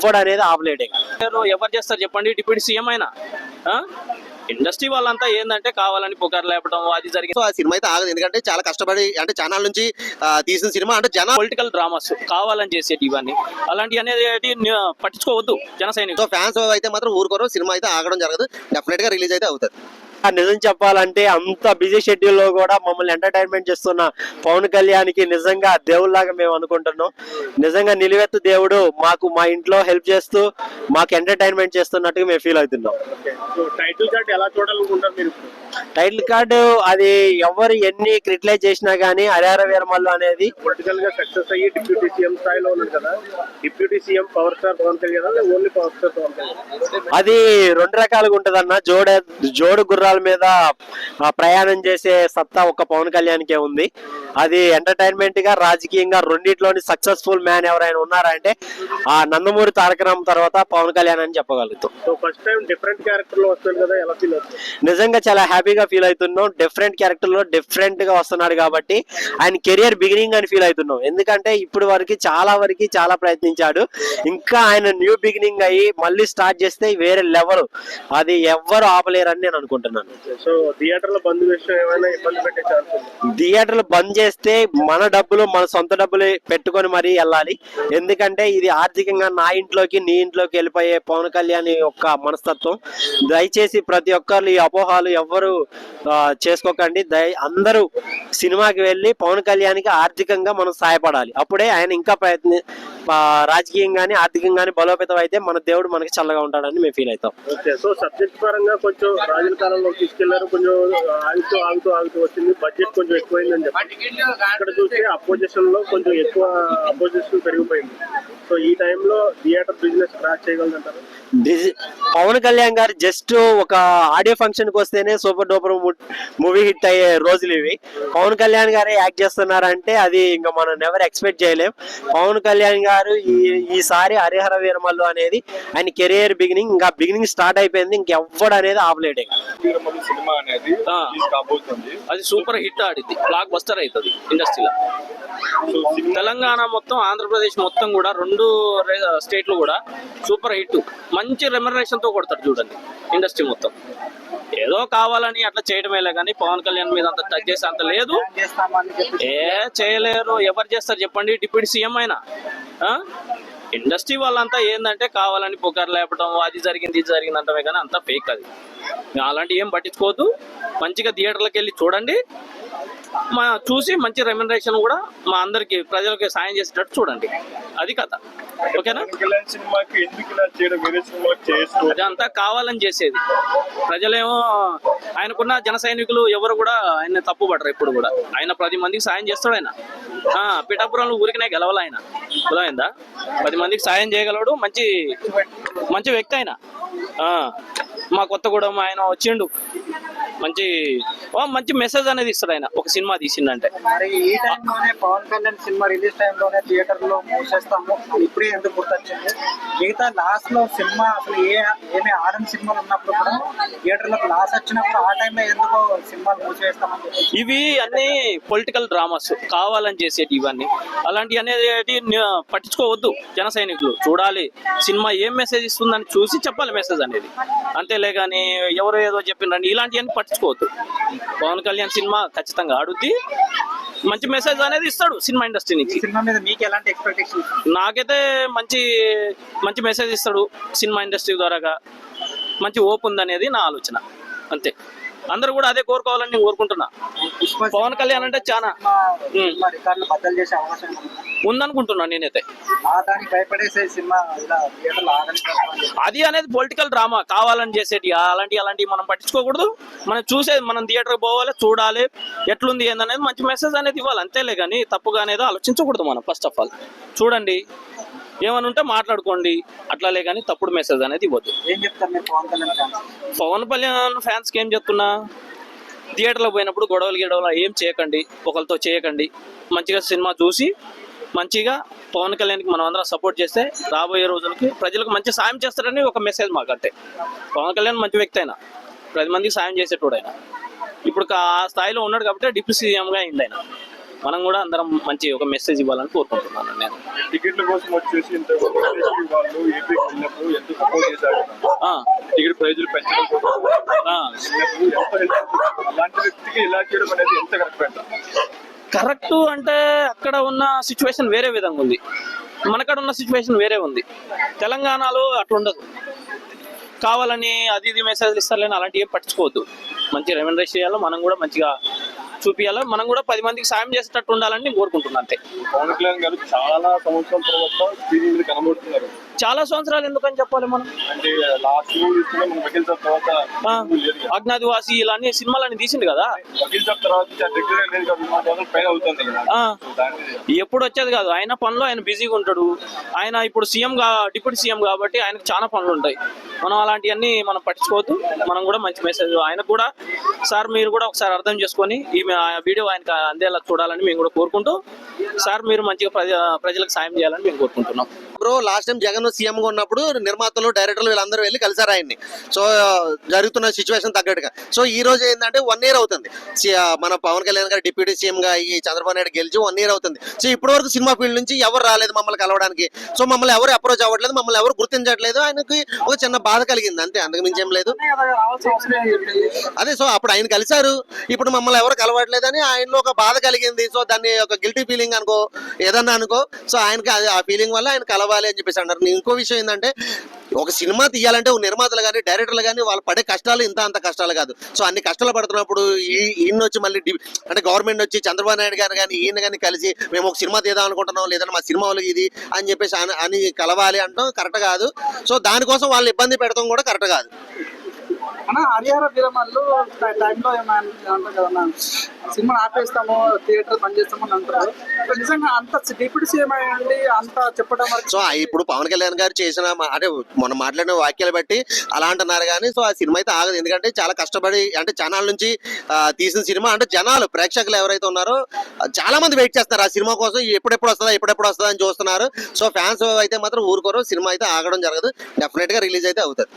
ఎవ్వడు అనేది ఆపలేడే. ఎవరు చేస్తారు చెప్పండి, డిప్యూటీ సీఎం అయినా. ఇండస్ట్రీ వాళ్ళంతా ఏంటంటే కావాలని పుకారు లేపడం అది జరిగింది. ఆ సినిమా అయితే ఆగదు, ఎందుకంటే చాలా కష్టపడి అంటే ఛానల్ నుంచి తీసిన సినిమా. అంటే జన పొలిటికల్ డ్రామాస్ కావాలని చేసేటి ఇవన్నీ అలాంటివి అనేది పట్టించుకోవద్దు జన సైనికులు. ఫ్యాన్స్ అయితే మాత్రం ఊరుకోరు, సినిమా అయితే ఆగడం జరగదు, డెఫినెట్ గా రిలీజ్ అయితే అవుతుంది. నిజం చెప్పాలంటే అంత బిజీ షెడ్యూల్ లో కూడా మమ్మల్ని ఎంటర్టైన్మెంట్ చేస్తున్న పవన్ కళ్యాణ్కి నిజంగా దేవుళ్లాగా మేము అనుకుంటున్నాం. నిజంగా నిలువెత్తు దేవుడు మాకు మా ఇంట్లో హెల్ప్ చేస్తూ మాకు ఎంటర్టైన్మెంట్ చేస్తున్నట్టుగా మేము ఫీల్ అవుతున్నాం. టైటిల్ కార్డ్ ఎలా చూడాలనుకుంటారు మీరు? టైటిల్ కార్డు అది ఎవరు ఎన్ని క్రిటిలైజ్ చేసినా గానీ హరిహర వీరమల్లు అనేది పొలిటికల్ గా సక్సెస్ అయ్యి డిప్యూటీ సీఎం స్థాయిలో ఉన్నాడు కదా, deputy CM power star Pawan Kalyan only power star Pawan Kalyan? అది రెండు రకాలుగా ఉంటదన్న. జోడు గుర్రాల మీద ప్రయాణం చేసే సత్తా ఒక పవన్ కళ్యాణ్కే ఉంది. అది ఎంటర్టైన్మెంట్ గా రాజకీయంగా రెండిట్లోని సక్సెస్ఫుల్ మ్యాన్ ఎవరైనా ఉన్నారంటే ఆ నందమూరి తారక రామ్ తర్వాత పవన్ కళ్యాణ్ అని చెప్పగలుగుతాం. ఫస్ట్ టైం డిఫరెంట్ క్యారెక్టర్ లో వస్తుంది కదా, ఎలా ఫీల్ అవుతుంది? నిజంగా చాలా హ్యాపీగా ఫీల్ అవుతున్నాం. డిఫరెంట్ క్యారెక్టర్ లో డిఫరెంట్ గా వస్తున్నాడు కాబట్టి ఆయన కెరియర్ బిగినింగ్ అని ఫీల్ అవుతున్నాం. ఎందుకంటే ఇప్పుడు వరకు చాలా ప్రయత్నించాడు, ఇంకా ఆయన న్యూ బిగినింగ్ అయ్యి మళ్ళీ స్టార్ట్ చేస్తే వేరే లెవెల్, అది ఎవ్వరు ఆపలేరని నేను అనుకుంటున్నాను. సో థియేటర్ లో బంద్ విషయం ఏమైనా ఇబ్బంది పెట్టే ఛాన్స్ ఉంది? థియేటర్లు బంద్ చేస్తే మన డబ్బులు మన సొంత డబ్బులు పెట్టుకొని మరీ వెళ్ళాలి. ఎందుకంటే ఇది ఆర్థికంగా నా ఇంట్లోకి నీ ఇంట్లోకి వెళ్ళిపోయే పవన్ కళ్యాణ్ యొక్క మనస్తత్వం. దయచేసి ప్రతి ఒక్కరు ఈ అపోహాలు ఎవ్వరు చేసుకోకండి. అందరూ సినిమాకి వెళ్ళి పవన్ కళ్యాణ్కి ఆర్థికంగా మనం సహాయపడాలి. అప్పుడే ఆయన ఇంకా రాజకీయంగాని ఆర్థికంగాని బలోపేతం అయితే మన దేవుడు మనకి చల్లగా ఉంటాడని మేము ఫీల్ అవుతాం. సో సబ్జెక్ట్ పరంగా కొంచెం రాజుల కాలంలో తీసుకెళ్లారు, కొంచెం ఆగుతూ వచ్చింది, బడ్జెట్ కొంచెం ఎక్కువైందని చెప్పి ఇక్కడ చూస్తే అపోజిషన్ లో కొంచెం ఎక్కువ అపోజిషన్ పెరిగిపోయింది. సో ఈ టైంలో థియేటర్ బిజినెస్ క్రాష్ చేయగలదంటారు? పవన్ కళ్యాణ్ గారు జస్ట్ ఒక ఆడియో ఫంక్షన్ కి వస్తేనే సూపర్ డూపర్ మూవీ హిట్ అయ్యే రోజులు ఇవి. పవన్ కళ్యాణ్ గారే యాక్ట్ చేస్తున్నారంటే అది ఇంకా మనం నెవర్ ఎక్స్పెక్ట్ చేయలేం. పవన్ కళ్యాణ్ గారు ఈసారి హరిహర వీరమల్లు అనేది ఆయన కెరియర్ బిగినింగ్, ఇంకా బిగినింగ్ స్టార్ట్ అయిపోయింది, ఇంకెవ్వడు అనేది ఆపలేడే. సినిమా అనేది అది సూపర్ హిట్ ఆడింది, బ్లాక్ బస్టర్ అవుతుంది ఇండస్ట్రీలో. తెలంగాణ మొత్తం ఆంధ్రప్రదేశ్ మొత్తం కూడా రెండు స్టేట్లు కూడా సూపర్ హిట్, మంచి రెమ్యునరేషన్ తో కొడతారు చూడండి ఇండస్ట్రీ మొత్తం. ఏదో కావాలని అట్లా చేయడమేలే కానీ పవన్ కళ్యాణ్ మీద అంత టచ్ చేసే అంత లేదు. చేయలేరు, ఎవరు చేస్తారు చెప్పండి, డిప్యూటీ సీఎం అయినా. ఇండస్ట్రీ వాళ్ళంతా ఏంటంటే కావాలని పుకారు లేపడం అది జరిగింది ఇది జరిగింది అంటమే కానీ అంతా ఫేక్. అది అలాంటి ఏం పట్టించుకోవద్దు, మంచిగా థియేటర్లకు వెళ్ళి చూడండి, చూసి మంచి రెమ్యునరేషన్ కూడా మా అందరికి ప్రజలకి సాయం చేసేటట్టు చూడండి. అది కథ, ఓకేనా? అదంతా కావాలని చేసేది. ప్రజలేమో ఆయనకున్న జన సైనికులు ఎవరు కూడా ఆయన తప్పు పడరు ఎప్పుడు కూడా. ఆయన 10 మందికి సాయం చేస్తాడు. ఆయన పిఠాపురంలో ఊరికినే గెలవాలి. ఆయన అర్థమైందా? 10 మందికి సాయం చేయగలడు, మంచి వ్యక్తి ఆయన. మా కొత్తగూడెం ఆయన వచ్చిండు, మంచి మెసేజ్ అనేది ఇస్తాడు ఆయన ఒక సినిమా తీసిందంటే. ఈ టైంలోనే పవన్ కళ్యాణ్ సినిమా రిలీజ్ టైంలోనే థియేటర్ లో మూసేస్తాము ఇప్పుడే ఎందుకు గుర్తొచ్చింది? మిగతా లాస్ట్ లో సినిమా అసలు ఏమి ఆడని సినిమాలు ఉన్నప్పుడు కూడా థియేటర్ లో లాస్ వచ్చినప్పుడు ఆ టైంలో ఎందుకో సినిమాలు మూసేస్తామని. ఇవి అన్ని పొలిటికల్ డ్రామాస్ కావాలని చేసేటి ఇవన్నీ. అలాంటివి అనేది పట్టించుకోవద్దు జన సైనికులు. చూడాలి సినిమా ఏం మెసేజ్ ఇస్తుందని చూసి చెప్పాలి మెసేజ్ అనేది, అంతేలే కానీ ఎవరు ఏదో చెప్పిండ్రని ఇలాంటివన్నీ పట్టించుకోవద్దు. పవన్ కళ్యాణ్ సినిమా ఖచ్చితంగా ఆడుద్ది, మంచి మెసేజ్ అనేది ఇస్తాడు సినిమా ఇండస్ట్రీ నుంచి. సినిమా మీద మీకు ఎలాంటి ఎక్స్పెక్టేషన్? నాకైతే మంచి మెసేజ్ ఇస్తాడు సినిమా ఇండస్ట్రీ ద్వారాగా. మంచి ఓప్ ఉందనేది నా ఆలోచన, అంతే. అందరూ కూడా అదే కోరుకోవాలని నేను కోరుకుంటున్నా. పవన్ కళ్యాణ్ అంటే చాలా ఉందనుకుంటున్నా నేనైతే. అది అనేది పొలిటికల్ డ్రామా కావాలని చేసేటి అలాంటివి మనం పట్టించుకోకూడదు. మనం చూసేది, మనం థియేటర్కి పోవాలి, చూడాలి ఎట్లుంది ఏందనేది మంచి మెసేజ్ అనేది ఇవ్వాలి, అంతేలే కానీ తప్పుగా అనేది ఆలోచించకూడదు. మనం ఫస్ట్ ఆఫ్ ఆల్ చూడండి, ఏమని ఉంటే మాట్లాడుకోండి, అట్లాలే కానీ తప్పుడు మెసేజ్ అనేది ఇవ్వద్దు. ఏం చెప్తారు మీరు పవన్ కళ్యాణ్ ఫ్యాన్స్ కి ఏం చెప్తున్నా, థియేటర్లో పోయినప్పుడు గొడవలు ఏం చేయకండి, ఒకరితో చేయకండి. మంచిగా సినిమా చూసి మంచిగా పవన్ కళ్యాణ్కి మనం అందరం సపోర్ట్ చేస్తే రాబోయే రోజులకి ప్రజలకు మంచి సాయం చేస్తారని ఒక మెసేజ్ మాకు. అంతే. పవన్ కళ్యాణ్ మంచి వ్యక్తి అయినా, 10 మందికి సాయం చేసేటోడు ఆయన. ఇప్పుడు ఆ స్థాయిలో ఉన్నాడు కాబట్టి డిప్యూటీ సీఎంగా అయింది ఆయన. మనం కూడా అందరం మంచి ఒక మెసేజ్ ఇవ్వాలని కోరుకుంటున్నాను నేను. టికెట్ల కోసం వచ్చేసి ఇంత వాళ్ళు ఏపీకి వెళ్ళినప్పుడు ఎంత సపోర్ట్ చేశారు, ఆ, టికెట్ ప్రైజులు పెంచడం కోసం ఆ. వెళ్ళినప్పుడు ఎంత help చేశారు? అలాంటి వ్యక్తికి ఇలా చేయడం అనేది ఎంత కరెక్ట్ అంట? కరెక్ట్ అంటే అక్కడ ఉన్న సిచ్యువేషన్ వేరే విధంగా ఉంది, మనకాడ ఉన్న సిచ్యువేషన్ వేరే ఉంది. తెలంగాణలో అట్లా ఉండదు, కావాలని అది ఇది మెసేజ్లు ఇస్తారులేని అలాంటివి ఏం పట్టించుకోవద్దు. మంచి రెమ్యూనరేషన్ చేయాలి, మనం కూడా మంచిగా చూపించాలి, మనం కూడా 10 మందికి సాయం చేసేటట్టు ఉండాలని నేను కోరుకుంటున్నాను అంతే. పవన్ కళ్యాణ్ గారు చాలా సంవత్సరం తర్వాత స్క్రీన్ మీద కనబడుతున్నారు. చాలా సంవత్సరాలు ఎందుకని చెప్పాలి మనం. అంటే లాస్ట్ మూవీ తీసుకున్నా మనం వకీల్ సాబ్ తర్వాత ఆ, లేదు కదా. అజ్ఞాతివాసి ఇలా అన్ని సినిమాలన్నీ తీసిండు కదా. వకీల్ సాబ్ తర్వాత రెగ్యులర్ లేదు కదా, 2,000 పైన అవుతుంది కదా. ఆ, సో దాన్ని ఎప్పుడు వచ్చేది కాదు, ఆయన పనిలో ఆయన బిజీగా ఉంటాడు. ఆయన ఇప్పుడు డిప్యూటీ సీఎం కాబట్టి ఆయనకు చాలా పనులు ఉంటాయి. మనం అలాంటివన్నీ మనం పట్టించుకోవద్దు, మనం కూడా మంచి మెసేజ్ ఆయనకు కూడా, సార్ మీరు కూడా ఒకసారి అర్థం చేసుకొని ఈ వీడియో ఆయనకు అందేలా చూడాలని మేము కూడా కోరుకుంటూ, సార్ మీరు మంచిగా ప్రజలకు సాయం చేయాలని మేము కోరుకుంటున్నాం. Bro last time Jagan CM గా ఉన్నప్పుడు నిర్మాతలు డైరెక్టర్లు వీళ్ళందరూ వెళ్ళి కలిసారు ఆయన్ని. సో జరుగుతున్న సిచ్యువేషన్ తగ్గట్టుగా. సో ఈ రోజు ఏంటంటే 1 year అవుతుంది మన పవన్ కళ్యాణ్ గారు డిప్యూటీ సీఎం గా ఈ చంద్రబాబు నాయుడు గెలిచి 1 year అవుతుంది. సో ఇప్పటి వరకు సినిమా ఫీల్డ్ నుంచి ఎవరు రాలేదు మమ్మల్ని కలవడానికి. సో మమ్మల్ని ఎవరు అప్రోచ్ అవ్వట్లేదు, మమ్మల్ని ఎవరు గుర్తించట్లేదు. ఆయనకి ఒక చిన్న బాధ కలిగింది అంతే, అంతకు మించి ఏం లేదు. అదే సో అప్పుడు ఆయన కలిశారు, ఇప్పుడు మమ్మల్ని ఎవరు కలవట్లేదని ఆయనలో ఒక బాధ కలిగింది. సో దాన్ని ఒక గిల్టీ ఫీలింగ్ అనుకో, ఏదన్నా అనుకో. సో ఆయనకి ఆ ఫీలింగ్ వల్ల ఆయన కలవాలి అని చెప్పేసి అన్నారు. ఇంకో విషయం ఏంటంటే, ఒక సినిమా తీయాలంటే ఒక నిర్మాతలు కానీ డైరెక్టర్లు కానీ వాళ్ళు పడే కష్టాలు అంత కష్టాలు కాదు. సో అన్ని కష్టాలు పడుతున్నప్పుడు ఈయన వచ్చి మళ్ళీ అంటే గవర్నమెంట్ వచ్చి చంద్రబాబు నాయుడు గారు కానీ ఈయన కానీ కలిసి మేము ఒక సినిమా తీద్దాం అనుకుంటున్నాం, లేదంటే మా సినిమా వాళ్ళకి ఇది అని చెప్పేసి అని కలవాలి అంటాం కరెక్ట్ కాదు. సో దానికోసం వాళ్ళు ఇబ్బంది పెడతాం కూడా కరెక్ట్ కాదు. అన్న హరిహర వీరమల్లు టైంలో ఏమంటారు కదా, సినిమా ఆపేస్తాము, థియేటర్ బంద్ చేస్తాము అని అంటారు. నిజంగా అంత డిప్యూటీ సీఎం అయ్యండి అంత చెప్పడం వరకు. సో ఇప్పుడు పవన్ కళ్యాణ్ గారు చేసిన అంటే మొన్న మాట్లాడిన వాక్యాలు బట్టి అలా అంటున్నారు కానీ, సో ఆ సినిమా అయితే ఆగదు. ఎందుకంటే చాలా కష్టపడి అంటే ఛానల్ నుంచి తీసిన సినిమా. అంటే జనాలు ప్రేక్షకులు ఎవరైతే ఉన్నారో చాలా మంది వెయిట్ చేస్తున్నారు ఆ సినిమా కోసం, ఎప్పుడెప్పుడు వస్తుందా అని చూస్తున్నారు. సో ఫ్యాన్స్ అయితే మాత్రం ఊరుకోరు, సినిమా అయితే ఆగడం జరగదు, డెఫినెట్ గా రిలీజ్ అయితే అవుతుంది.